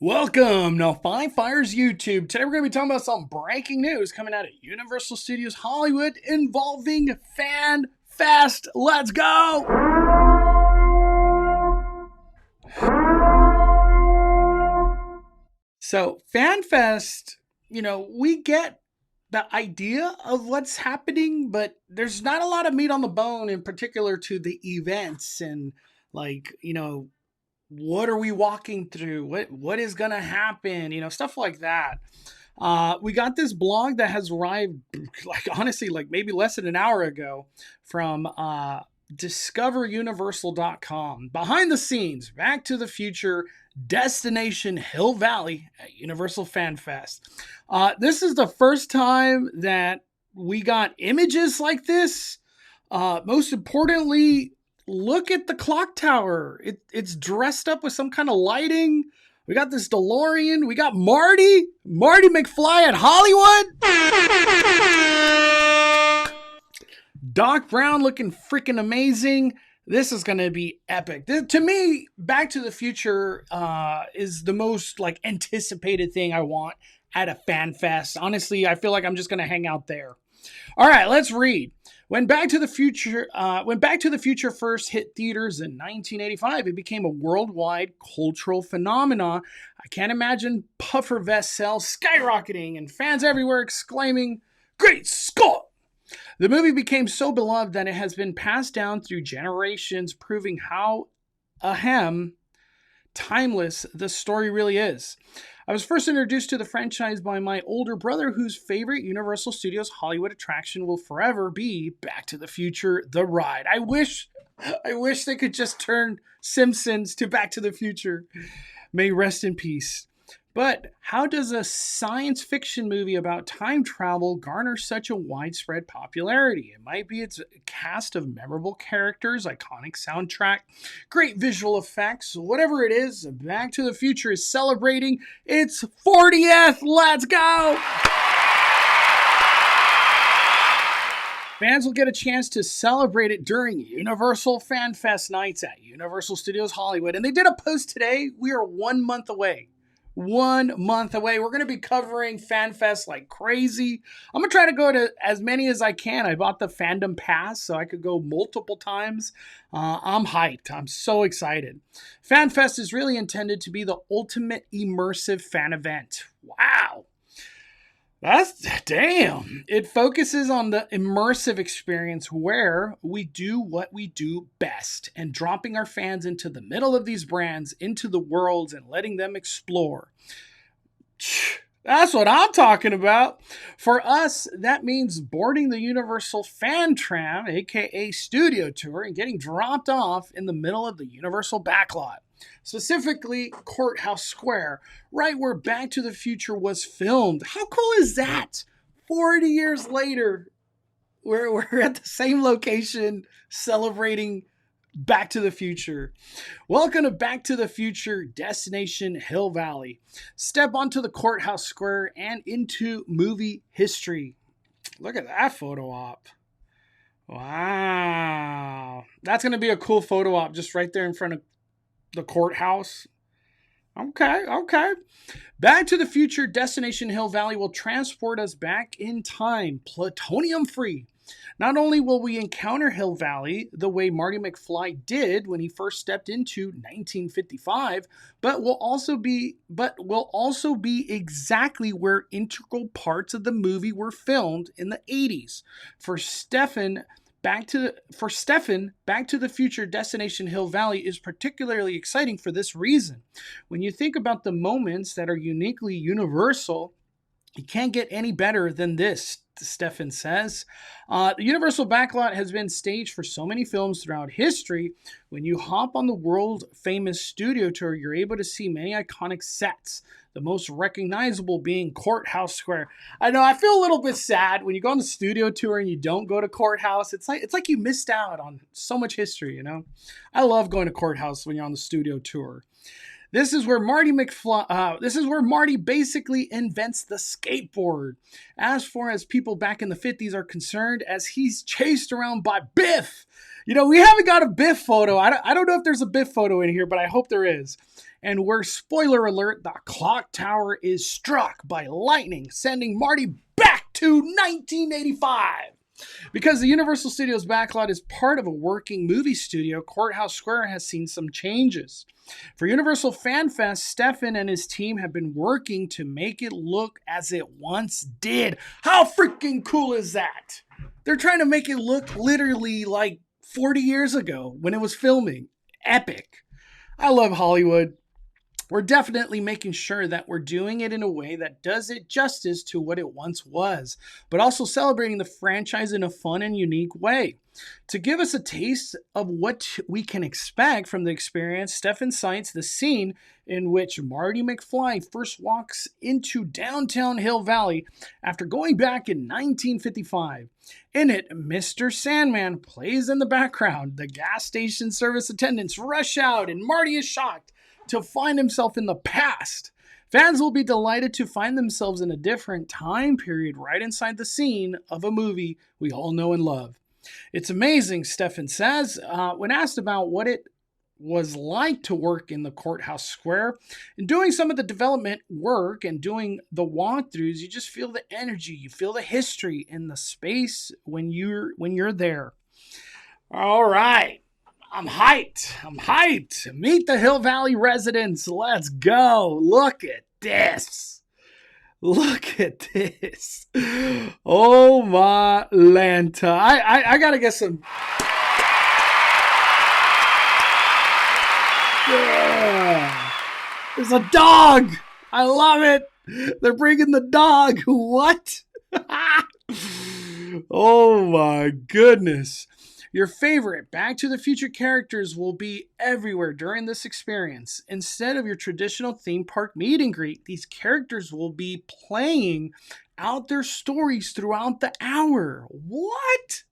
Welcome to Five Fires YouTube. Today we're going to be talking about some breaking news coming out of Universal Studios Hollywood involving FanFest. Let's go! So FanFest, we get the idea of what's happening, but there's not a lot of meat on the bone in particular to the events and what are we walking through? What is gonna happen? Stuff like that. We got this blog that has arrived, honestly, maybe less than an hour ago from discoveruniversal.com. Behind the scenes, Back to the Future, Destination Hill Valley at Universal Fan Fest. This is the first time that we got images like this. Most importantly, look at the clock tower. It's dressed up with some kind of lighting. We got this DeLorean. We got Marty McFly at Hollywood. Doc Brown looking freaking amazing. This is going to be epic. To me, Back to the Future is the most anticipated thing I want at a fan fest. Honestly, I feel like I'm just going to hang out there. All right, let's read. When Back to the Future first hit theaters in 1985, it became a worldwide cultural phenomenon. I can't imagine puffer vest sales skyrocketing and fans everywhere exclaiming, "Great Scott!" The movie became so beloved that it has been passed down through generations, proving how timeless the story really is. I was first introduced to the franchise by my older brother, whose favorite Universal Studios Hollywood attraction will forever be Back to the Future: The Ride. I wish they could just turn Simpsons to Back to the Future. May rest in peace. But how does a science fiction movie about time travel garner such a widespread popularity? It might be its cast of memorable characters, iconic soundtrack, great visual effects, whatever it is. Back to the Future is celebrating its 40th. Let's go! Fans will get a chance to celebrate it during Universal Fan Fest nights at Universal Studios Hollywood. And they did a post today. We are 1 month away. 1 month away. We're going to be covering FanFest like crazy. I'm going to try to go to as many as I can. I bought the fandom pass so I could go multiple times. I'm hyped. I'm so excited. FanFest is really intended to be the ultimate immersive fan event. Wow. Damn. It focuses on the immersive experience where we do what we do best and dropping our fans into the middle of these brands, into the worlds, and letting them explore. That's what I'm talking about. For us, that means boarding the Universal Fan Tram, aka Studio Tour, and getting dropped off in the middle of the Universal backlot. Specifically, Courthouse Square, right where Back to the Future was filmed. How cool is that? 40 years later, we're at the same location celebrating Back to the Future. Welcome to Back to the Future, Destination Hill Valley. Step onto the Courthouse Square and into movie history. Look at that photo op. Wow. That's going to be a cool photo op just right there in front of the courthouse. Okay. Back to the Future, Destination Hill Valley will transport us back in time, plutonium free. Not only will we encounter Hill Valley the way Marty McFly did when he first stepped into 1955, but will also be exactly where integral parts of the movie were filmed in the 80s. For Stefan, Back to the Future Destination Hill Valley is particularly exciting for this reason. When you think about the moments that are uniquely universal, you can't get any better than this, Stefan says. The Universal backlot has been staged for so many films throughout history. When you hop on the world-famous studio tour, you're able to see many iconic sets, the most recognizable being Courthouse Square. I know, I feel a little bit sad when you go on the studio tour and you don't go to Courthouse. It's like you missed out on so much history, I love going to Courthouse when you're on the studio tour. This is where Marty basically invents the skateboard. As far as people back in the 50s are concerned, as he's chased around by Biff. We haven't got a Biff photo. I don't know if there's a Biff photo in here, but I hope there is. and where, spoiler alert, the clock tower is struck by lightning, sending Marty back to 1985. Because the Universal Studios backlot is part of a working movie studio, Courthouse Square has seen some changes. For Universal FanFest, Stefan and his team have been working to make it look as it once did. How freaking cool is that? They're trying to make it look literally like 40 years ago when it was filming. Epic. I love Hollywood. We're definitely making sure that we're doing it in a way that does it justice to what it once was, but also celebrating the franchise in a fun and unique way. To give us a taste of what we can expect from the experience, Stefan cites the scene in which Marty McFly first walks into downtown Hill Valley after going back in 1955. In it, Mr. Sandman plays in the background. The gas station service attendants rush out and Marty is shocked to find himself in the past. Fans will be delighted to find themselves in a different time period right inside the scene of a movie we all know and love. It's amazing, Stefan says, when asked about what it was like to work in the Courthouse Square. And doing some of the development work and doing the walkthroughs, you just feel the energy, you feel the history in the space when you're there. All right. I'm hyped. Meet the Hill Valley residents. Let's go. Look at this. Oh my Lanta. I gotta get some. Yeah. There's a dog. I love it. They're bringing the dog. What? Oh my goodness. Your favorite Back to the Future characters will be everywhere during this experience. Instead of your traditional theme park meet and greet, these characters will be playing out their stories throughout the hour. What?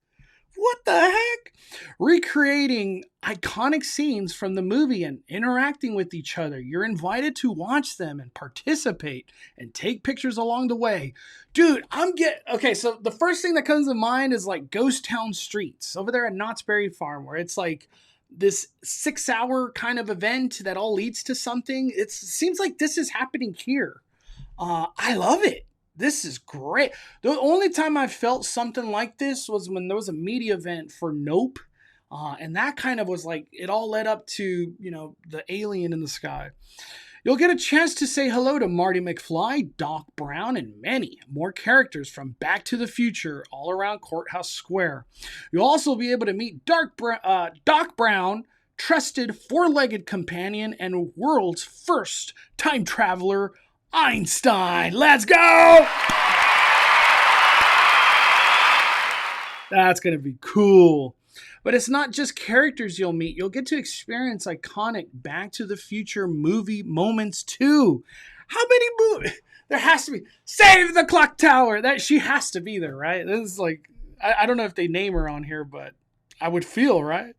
What the heck? Recreating iconic scenes from the movie and interacting with each other. You're invited to watch them and participate and take pictures along the way. Dude, okay, so the first thing that comes to mind is like Ghost Town Streets over there at Knott's Berry Farm, where it's like this 6-hour kind of event that all leads to something. It seems like this is happening here. I love it. This is great. The only time I felt something like this was when there was a media event for Nope. And that kind of was like, it all led up to, the alien in the sky. You'll get a chance to say hello to Marty McFly, Doc Brown, and many more characters from Back to the Future all around Courthouse Square. You'll also be able to meet Doc Brown, trusted four-legged companion and world's first time traveler, Einstein. Let's go! That's going to be cool. But it's not just characters you'll meet. You'll get to experience iconic Back to the Future movie moments too. How many movies? There has to be. Save the Clock Tower. She has to be there, right? This is like, I don't know if they name her on here, but I would feel, right?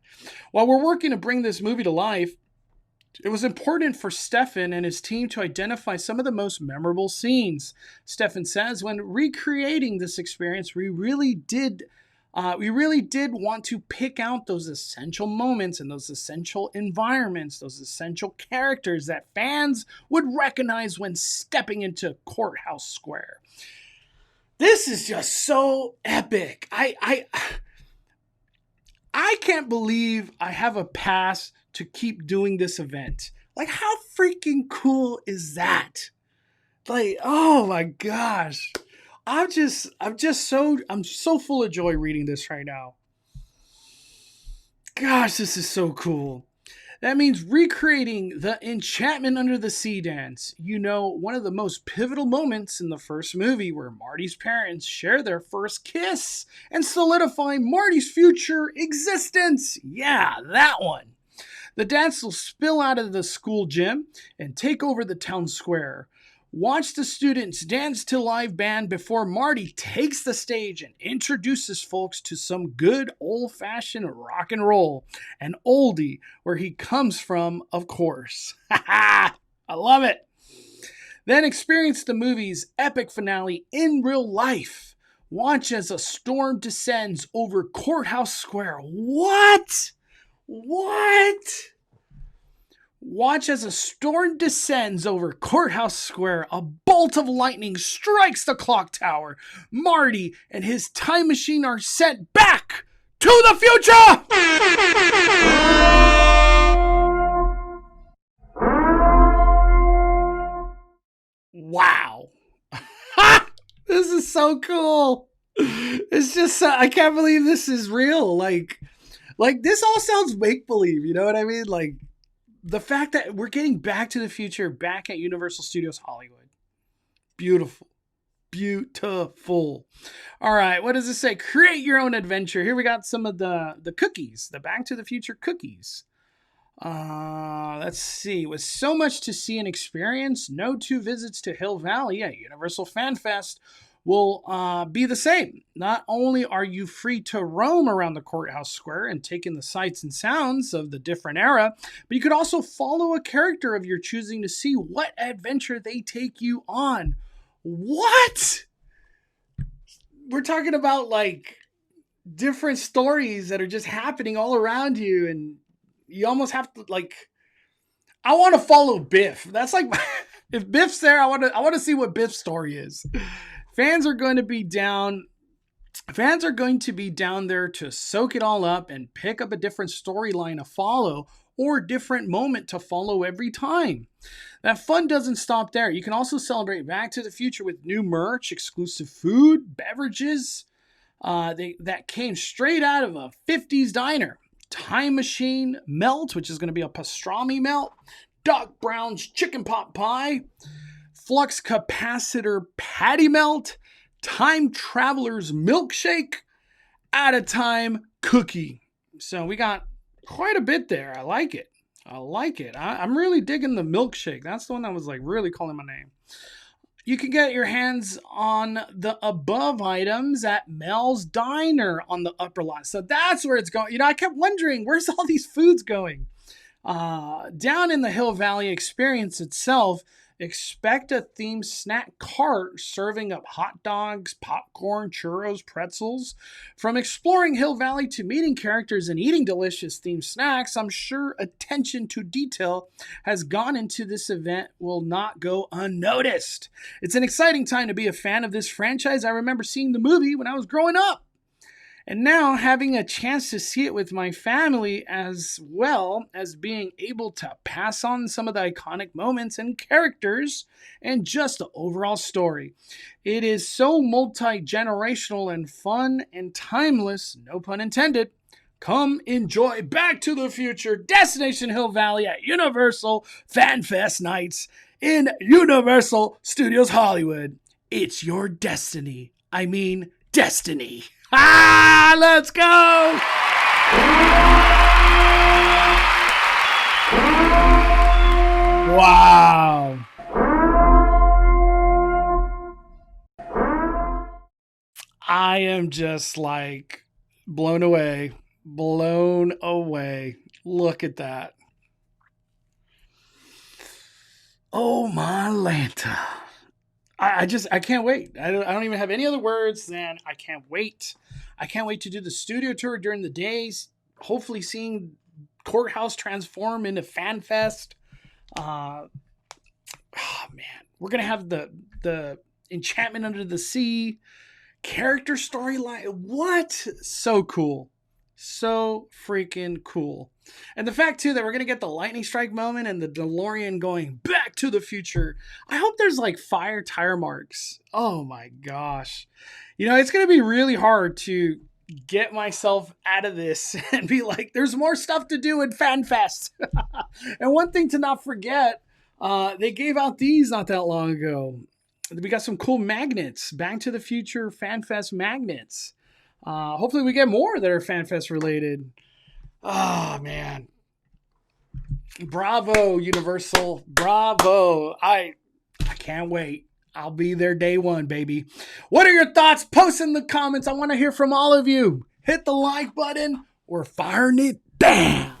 While we're working to bring this movie to life, it was important for Stefan and his team to identify some of the most memorable scenes. Stefan says, when recreating this experience, we really did want to pick out those essential moments and those essential environments, those essential characters that fans would recognize when stepping into Courthouse Square. This is just so epic. I can't believe I have a pass to keep doing this event. Like, how freaking cool is that? Like, oh my gosh. I'm so full of joy reading this right now. Gosh, this is so cool. That means recreating the Enchantment Under the Sea dance. One of the most pivotal moments in the first movie where Marty's parents share their first kiss and solidify Marty's future existence. Yeah, that one. The dance will spill out of the school gym and take over the town square. Watch the students dance to live band before Marty takes the stage and introduces folks to some good old-fashioned rock and roll. An oldie where he comes from, of course. I love it. Then experience the movie's epic finale in real life. Watch as a storm descends over Courthouse Square. What? Watch as a storm descends over Courthouse Square. A bolt of lightning strikes the clock tower. Marty and his time machine are sent back to the future! Wow. This is so cool. It's just, I can't believe this is real. Like this all sounds make-believe, you know what I mean? Like, the fact that we're getting Back to the Future back at Universal Studios Hollywood. Beautiful. Beautiful. All right, what does it say? Create your own adventure. Here we got some of the cookies, the Back to the Future cookies. Let's see. With so much to see and experience, no two visits to Hill Valley at Universal FanFest will be the same. Not only are you free to roam around the Courthouse Square and take in the sights and sounds of the different era, but you could also follow a character of your choosing to see what adventure they take you on. What? We're talking about like different stories that are just happening all around you, and you almost have to like, I want to follow Biff. That's like, if Biff's there, I want to see what Biff's story is. Fans are going to be down there to soak it all up and pick up a different storyline to follow or a different moment to follow every time. That fun doesn't stop there. You can also celebrate Back to the Future with new merch, exclusive food, beverages that came straight out of a 50s diner. Time Machine Melt, which is going to be a pastrami melt. Doc Brown's Chicken Pot Pie. Flux Capacitor Patty Melt, Time Traveler's Milkshake, At a Time Cookie. So we got quite a bit there. I like it. I'm really digging the milkshake. That's the one that was like really calling my name. You can get your hands on the above items at Mel's Diner on the upper lot. So that's where it's going. You know, I kept wondering, where's all these foods going? Down in the Hill Valley experience itself, expect a themed snack cart serving up hot dogs, popcorn, churros, pretzels. From exploring Hill Valley to meeting characters and eating delicious themed snacks, I'm sure attention to detail has gone into this event will not go unnoticed. It's an exciting time to be a fan of this franchise. I remember seeing the movie when I was growing up. And now having a chance to see it with my family, as well as being able to pass on some of the iconic moments and characters and just the overall story. It is so multi-generational and fun and timeless, no pun intended. Come enjoy Back to the Future Destination Hill Valley at Universal FanFest nights in Universal Studios Hollywood. It's your destiny. I mean, destiny. Let's go! Wow. I am just like blown away. Look at that. Oh my Lanta. I can't wait. I don't even have any other words than I can't wait. I can't wait to do the studio tour during the days. Hopefully seeing Courthouse transform into FanFest. Oh man, we're gonna have the Enchantment Under the Sea character storyline. What? So cool. So freaking cool. And the fact too that we're gonna get the lightning strike moment and the DeLorean going back to the future. I hope there's like fire tire marks. Oh my gosh. You know, it's gonna be really hard to get myself out of this and be like, there's more stuff to do in FanFest. And one thing to not forget, they gave out these not that long ago. We got some cool magnets, Back to the Future FanFest magnets. Hopefully we get more that are FanFest related. Oh man. Bravo, Universal. Bravo. I can't wait. I'll be there day one, baby. What are your thoughts? Post in the comments. I want to hear from all of you. Hit the like button. We're firing it down.